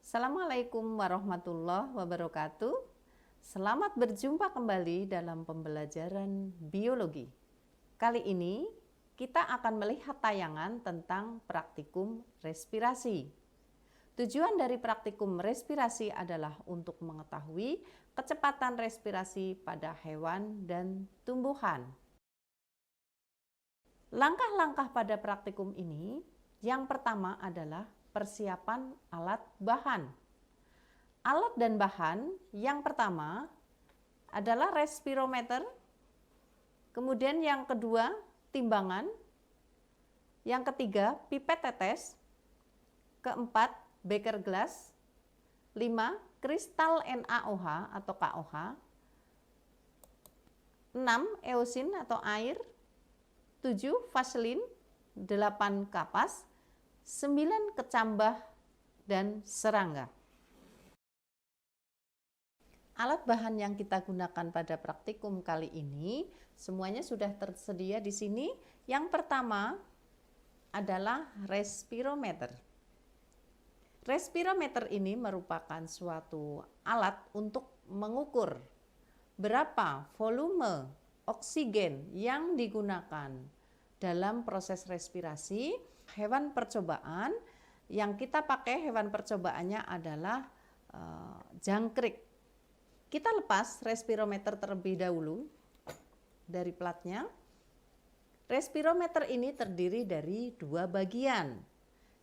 Assalamualaikum warahmatullahi wabarakatuh. Selamat berjumpa kembali dalam pembelajaran biologi. Kali ini kita akan melihat tayangan tentang praktikum respirasi. Tujuan dari praktikum respirasi adalah untuk mengetahui kecepatan respirasi pada hewan dan tumbuhan. Langkah-langkah pada praktikum ini, yang pertama adalah persiapan alat bahan. Alat dan bahan yang pertama adalah respirometer, kemudian yang kedua timbangan, yang ketiga pipet tetes, keempat beker gelas, 5 kristal NaOH atau KOH, 6 eosin atau air, 7 vaselin, 8 kapas, 9 kecambah, dan serangga. Alat bahan yang kita gunakan pada praktikum kali ini semuanya sudah tersedia di sini. Yang pertama adalah respirometer. Respirometer ini merupakan suatu alat untuk mengukur berapa volume oksigen yang digunakan dalam proses respirasi. Hewan percobaan yang kita pakai, hewan percobaannya adalah jangkrik. Kita lepas respirometer terlebih dahulu dari platnya. Respirometer ini terdiri dari 2 bagian.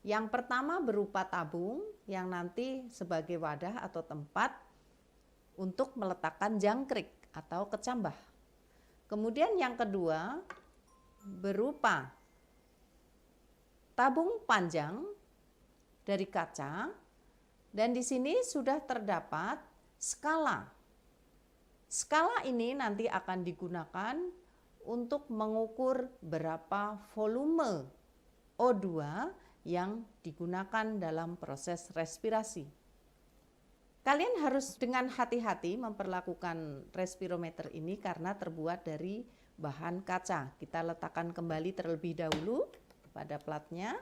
Yang pertama berupa tabung yang nanti sebagai wadah atau tempat untuk meletakkan jangkrik atau kecambah. Kemudian yang kedua berupa tabung panjang dari kaca, dan di sini sudah terdapat skala. Skala ini nanti akan digunakan untuk mengukur berapa volume O2 yang digunakan dalam proses respirasi. Kalian harus dengan hati-hati memperlakukan respirometer ini karena terbuat dari bahan kaca. Kita letakkan kembali terlebih dahulu pada platnya.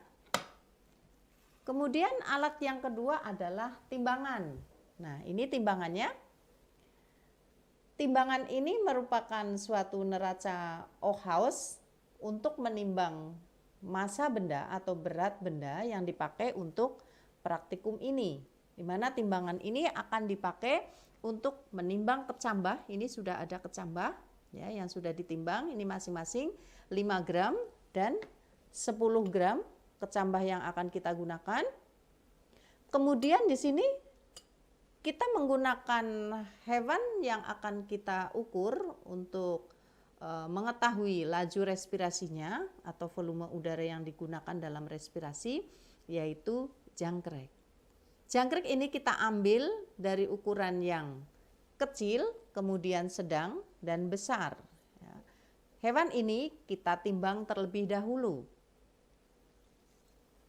Kemudian alat yang kedua adalah timbangan. Nah, ini timbangannya. Timbangan ini merupakan suatu neraca Ohaus untuk menimbang massa benda atau berat benda yang dipakai untuk praktikum ini. Di mana timbangan ini akan dipakai untuk menimbang kecambah. Ini sudah ada kecambah ya yang sudah ditimbang. Ini masing-masing 5 gram dan 10 gram kecambah yang akan kita gunakan. Kemudian di sini kita menggunakan hewan yang akan kita ukur untuk mengetahui laju respirasinya atau volume udara yang digunakan dalam respirasi, yaitu jangkrik. Jangkrik ini kita ambil dari ukuran yang kecil, kemudian sedang, dan besar. Hewan ini kita timbang terlebih dahulu.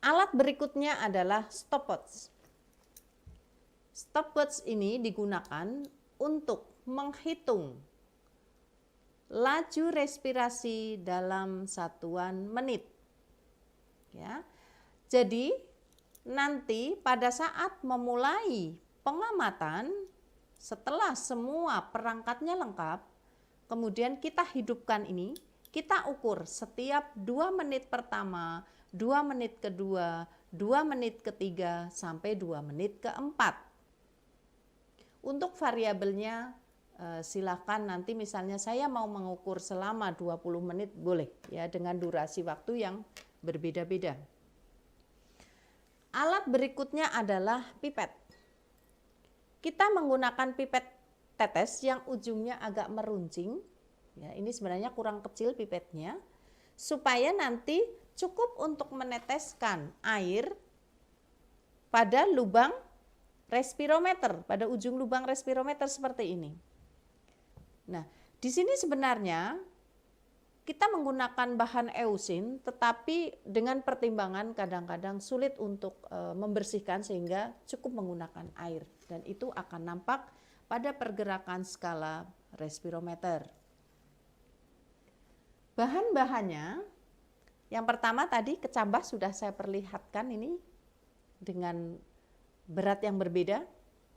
Alat berikutnya adalah stopwatch. Stopwatch ini digunakan untuk menghitung laju respirasi dalam satuan menit. Ya. Jadi nanti pada saat memulai pengamatan, setelah semua perangkatnya lengkap, kemudian kita hidupkan ini, kita ukur setiap 2 menit pertama, 2 menit kedua, 2 menit ketiga, sampai 2 menit keempat. Untuk variabelnya silakan nanti misalnya saya mau mengukur selama 20 menit boleh ya dengan durasi waktu yang berbeda-beda. Alat berikutnya adalah pipet. Kita menggunakan pipet tetes yang ujungnya agak meruncing. Ya, ini sebenarnya kurang kecil pipetnya supaya nanti cukup untuk meneteskan air pada lubang respirometer, pada ujung lubang respirometer seperti ini. Nah, di sini sebenarnya kita menggunakan bahan eosin, tetapi dengan pertimbangan kadang-kadang sulit untuk membersihkan sehingga cukup menggunakan air, dan itu akan nampak pada pergerakan skala respirometer. Bahan-bahannya, yang pertama tadi kecambah sudah saya perlihatkan ini dengan berat yang berbeda,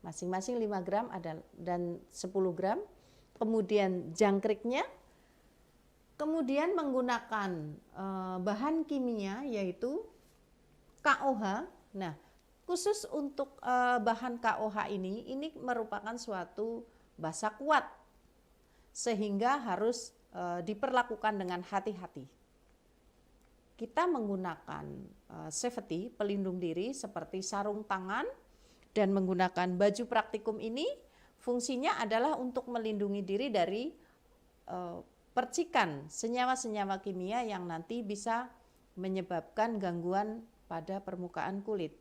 masing-masing 5 gram ada dan 10 gram. Kemudian jangkriknya, kemudian menggunakan bahan kimia yaitu KOH. Nah, khusus untuk bahan KOH ini merupakan suatu basa kuat sehingga harus diperlakukan dengan hati-hati. Kita menggunakan safety, pelindung diri seperti sarung tangan dan menggunakan baju praktikum ini fungsinya adalah untuk melindungi diri dari percikan senyawa-senyawa kimia yang nanti bisa menyebabkan gangguan pada permukaan kulit.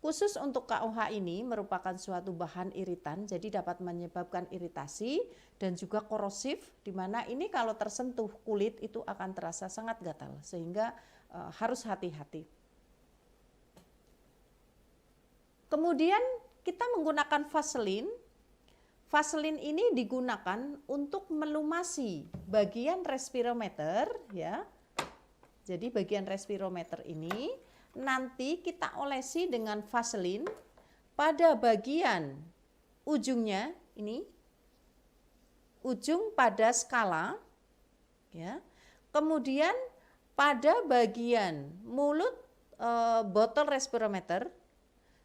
Khusus untuk KOH ini merupakan suatu bahan iritan, jadi dapat menyebabkan iritasi dan juga korosif, di mana ini kalau tersentuh kulit itu akan terasa sangat gatal, sehingga harus hati-hati. Kemudian kita menggunakan vaselin. Vaselin ini digunakan untuk melumasi bagian respirometer, ya. Jadi bagian respirometer ini nanti kita olesi dengan vaselin pada bagian ujungnya ini, ujung pada skala, ya. Kemudian pada bagian mulut botol respirometer,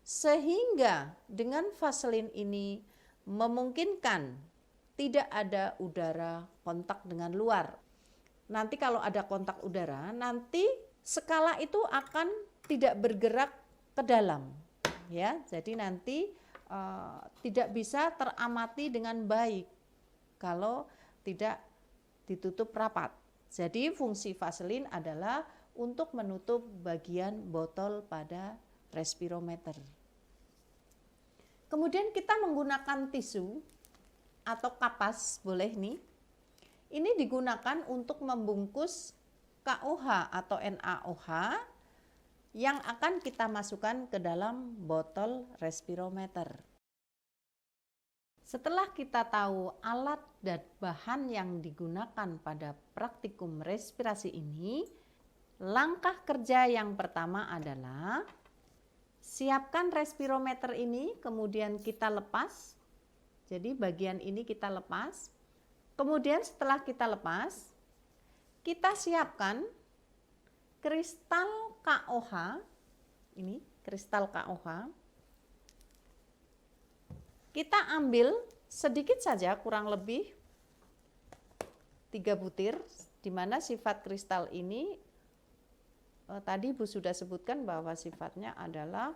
sehingga dengan vaselin ini memungkinkan tidak ada udara kontak dengan luar. Nanti kalau ada kontak udara, nanti skala itu akan tidak bergerak ke dalam, ya. Jadi nanti tidak bisa teramati dengan baik kalau tidak ditutup rapat. Jadi fungsi vaselin adalah untuk menutup bagian botol pada respirometer. Kemudian kita menggunakan tisu atau kapas, boleh nih. Ini digunakan untuk membungkus KOH atau NaOH yang akan kita masukkan ke dalam botol respirometer. Setelah kita tahu alat dan bahan yang digunakan pada praktikum respirasi ini, langkah kerja yang pertama adalah siapkan respirometer ini, kemudian kita lepas. Jadi bagian ini kita lepas. Kemudian setelah kita lepas, kita siapkan kristal KOH. Ini kristal KOH. Kita ambil sedikit saja, kurang lebih 3 butir, di mana sifat kristal ini tadi Bu sudah sebutkan bahwa sifatnya adalah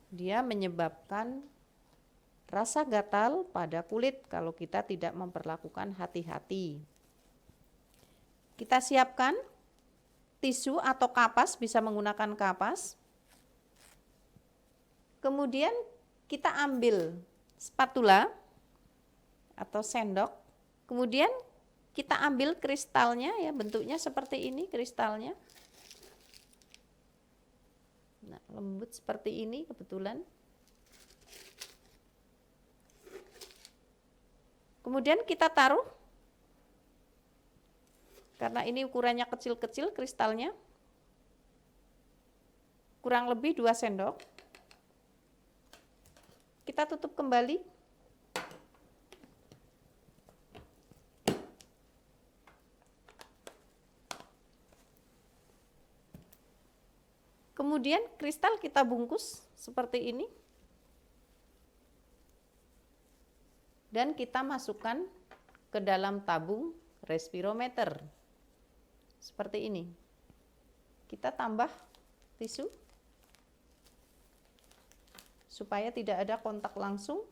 dia menyebabkan rasa gatal pada kulit kalau kita tidak memperlakukan hati-hati. Kita siapkan tisu atau kapas, bisa menggunakan kapas. Kemudian kita ambil spatula atau sendok, kemudian kita ambil kristalnya, ya, bentuknya seperti ini kristalnya. Nah, lembut seperti ini kebetulan. Kemudian kita taruh, karena ini ukurannya kecil-kecil kristalnya, kurang lebih 2 sendok. Kita tutup kembali. Kemudian kristal kita bungkus seperti ini. Dan kita masukkan ke dalam tabung respirometer. Seperti ini. Kita tambah tisu supaya tidak ada kontak langsung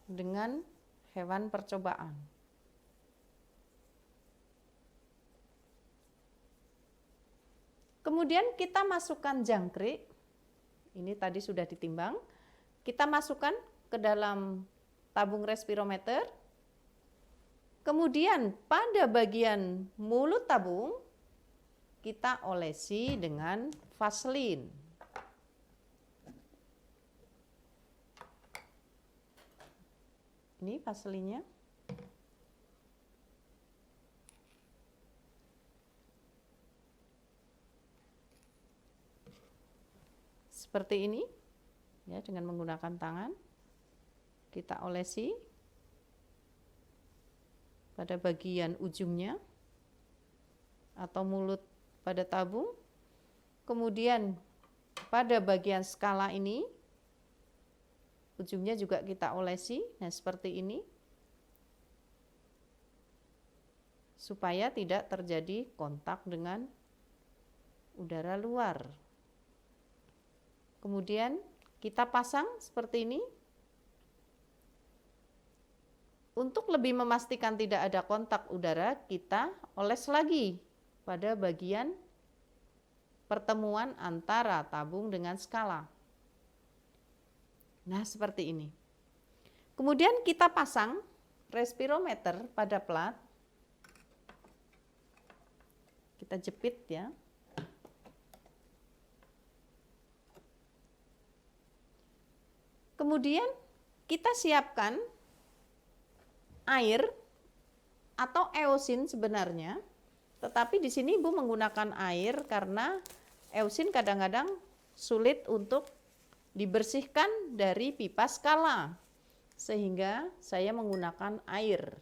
dengan hewan percobaan. Kemudian kita masukkan jangkrik, ini tadi sudah ditimbang, kita masukkan ke dalam tabung respirometer. Kemudian pada bagian mulut tabung kita olesi dengan vaselin. Ini vaselinnya. seperti ini ya, dengan menggunakan tangan kita olesi pada bagian ujungnya atau mulut pada tabung. Kemudian pada bagian skala ini ujungnya juga kita olesi, nah seperti ini, supaya tidak terjadi kontak dengan udara luar. Kemudian kita pasang seperti ini. Untuk lebih memastikan tidak ada kontak udara, kita oles lagi pada bagian pertemuan antara tabung dengan skala. Nah, seperti ini. Kemudian kita pasang respirometer pada plat. Kita jepit ya. Kemudian kita siapkan air atau eusin sebenarnya, tetapi di sini Ibu menggunakan air karena eusin kadang-kadang sulit untuk dibersihkan dari pipa skala, sehingga saya menggunakan air.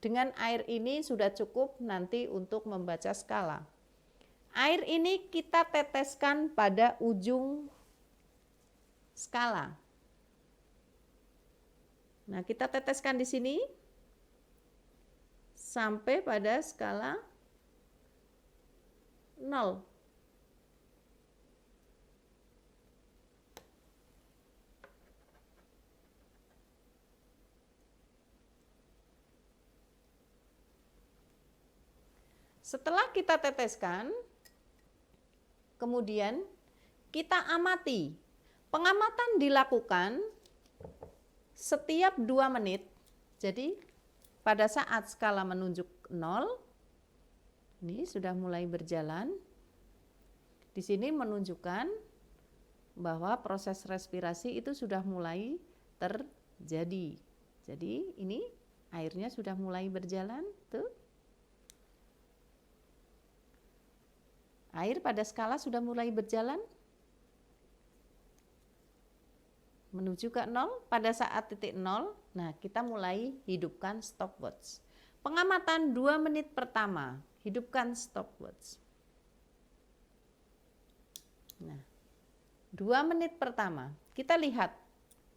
Dengan air ini sudah cukup nanti untuk membaca skala. Air ini kita teteskan pada ujung skala. Nah, kita teteskan di sini sampai pada skala 0. Setelah kita teteskan, kemudian kita amati. Pengamatan dilakukan setiap 2 menit. Jadi pada saat skala menunjuk 0, ini sudah mulai berjalan. Di sini menunjukkan bahwa proses respirasi itu sudah mulai terjadi. Jadi ini airnya sudah mulai berjalan tuh. Air pada skala sudah mulai berjalan menuju ke 0. Pada saat titik 0, nah kita mulai hidupkan stopwatch. Pengamatan 2 menit pertama, hidupkan stopwatch. Nah, 2 menit pertama, kita lihat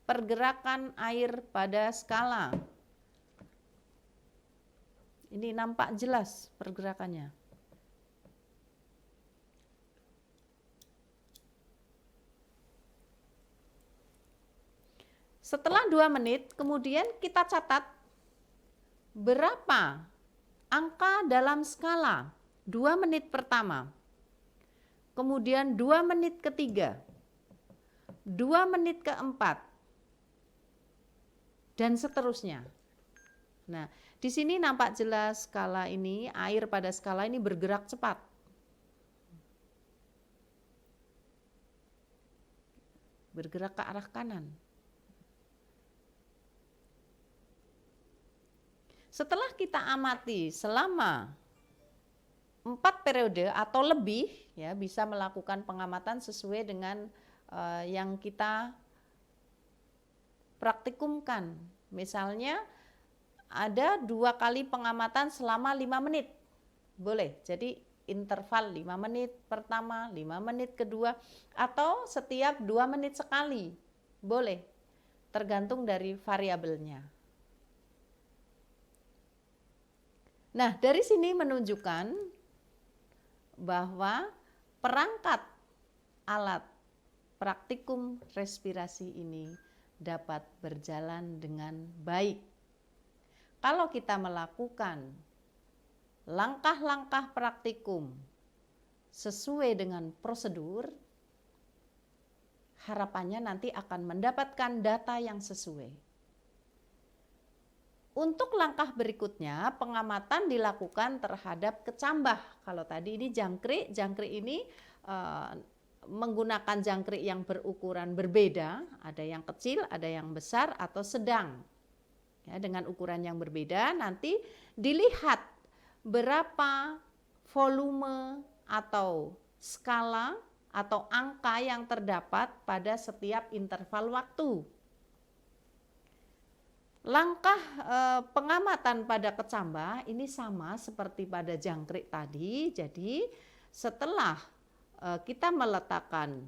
pergerakan air pada skala. Ini nampak jelas pergerakannya. Setelah 2 menit, kemudian kita catat berapa angka dalam skala 2 menit pertama. Kemudian 2 menit ketiga, 2 menit keempat, dan seterusnya. Nah, di sini nampak jelas skala ini, air pada skala ini bergerak cepat. Bergerak ke arah kanan. Setelah kita amati selama 4 periode atau lebih, ya bisa melakukan pengamatan sesuai dengan yang kita praktikumkan. Misalnya ada 2 kali pengamatan selama 5 menit, boleh. Jadi interval 5 menit pertama, 5 menit kedua, atau setiap 2 menit sekali, boleh. Tergantung dari variabelnya. Nah, dari sini menunjukkan bahwa perangkat alat praktikum respirasi ini dapat berjalan dengan baik. Kalau kita melakukan langkah-langkah praktikum sesuai dengan prosedur, harapannya nanti akan mendapatkan data yang sesuai. Untuk langkah berikutnya, pengamatan dilakukan terhadap kecambah. Kalau tadi ini jangkrik ini menggunakan jangkrik yang berukuran berbeda, ada yang kecil, ada yang besar atau sedang. Ya, dengan ukuran yang berbeda, nanti dilihat berapa volume atau skala atau angka yang terdapat pada setiap interval waktu. Langkah pengamatan pada kecambah ini sama seperti pada jangkrik tadi. Jadi setelah kita meletakkan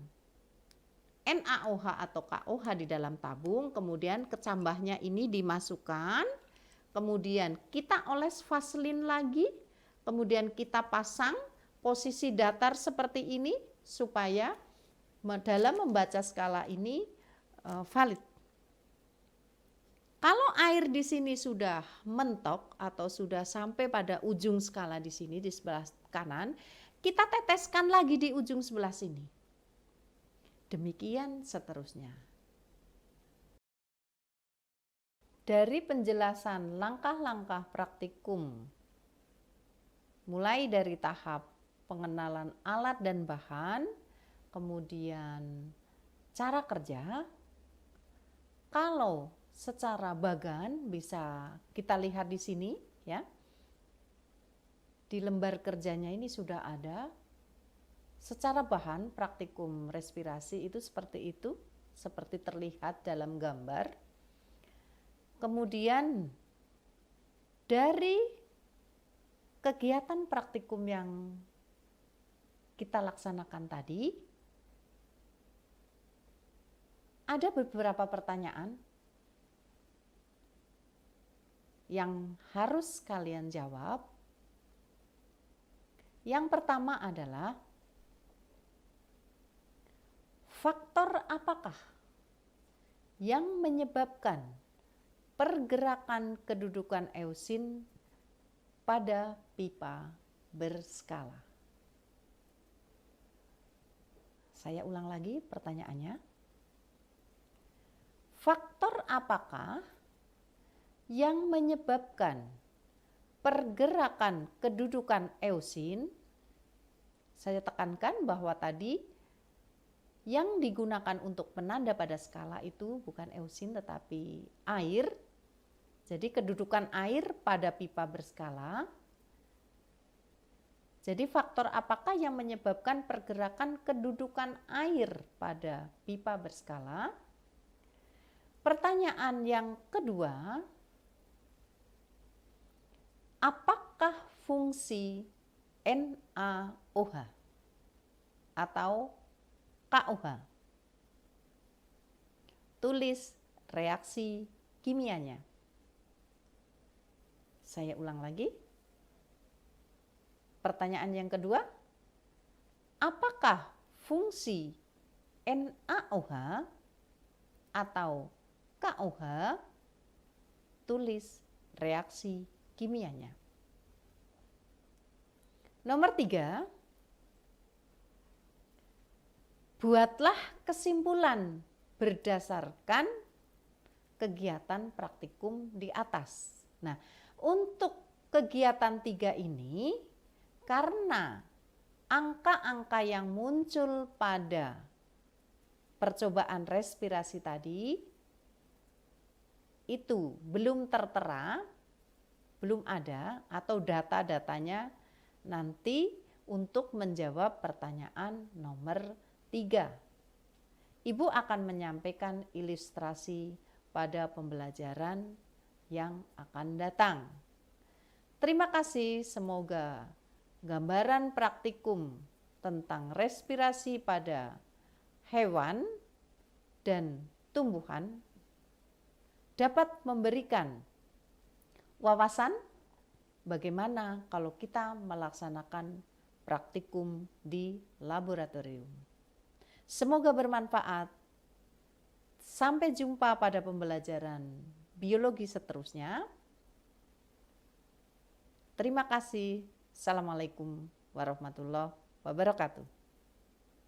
NaOH atau KOH di dalam tabung, kemudian kecambahnya ini dimasukkan, kemudian kita oles vaselin lagi, kemudian kita pasang posisi datar seperti ini supaya dalam membaca skala ini valid. Kalau air di sini sudah mentok atau sudah sampai pada ujung skala di sini di sebelah kanan, kita teteskan lagi di ujung sebelah sini. Demikian seterusnya. Dari penjelasan langkah-langkah praktikum, mulai dari tahap pengenalan alat dan bahan, kemudian cara kerja, kalau secara bagan bisa kita lihat di sini ya. Di lembar kerjanya ini sudah ada. Secara bahan praktikum respirasi itu, seperti terlihat dalam gambar. Kemudian dari kegiatan praktikum yang kita laksanakan tadi, ada beberapa pertanyaan yang harus kalian jawab. Yang pertama adalah, faktor apakah yang menyebabkan pergerakan kedudukan eusin pada pipa berskala? Saya ulang lagi pertanyaannya. Faktor apakah yang menyebabkan pergerakan kedudukan eusin? Saya tekankan bahwa tadi yang digunakan untuk penanda pada skala itu bukan eusin tetapi air. Jadi kedudukan air pada pipa berskala. Jadi faktor apakah yang menyebabkan pergerakan kedudukan air pada pipa berskala? Pertanyaan yang kedua, apakah fungsi NaOH atau KOH? Tulis reaksi kimianya. Saya ulang lagi. Pertanyaan yang kedua, apakah fungsi NaOH atau KOH? Tulis reaksi kimianya. Nomor 3, buatlah kesimpulan berdasarkan kegiatan praktikum di atas. Nah, untuk kegiatan 3 ini, karena angka-angka yang muncul pada percobaan respirasi tadi itu belum tertera, belum ada, atau data-datanya nanti untuk menjawab pertanyaan nomor 3. Ibu akan menyampaikan ilustrasi pada pembelajaran yang akan datang. Terima kasih, semoga gambaran praktikum tentang respirasi pada hewan dan tumbuhan dapat memberikan wawasan bagaimana kalau kita melaksanakan praktikum di laboratorium. Semoga bermanfaat. Sampai jumpa pada pembelajaran biologi seterusnya. Terima kasih. Assalamualaikum warahmatullahi wabarakatuh.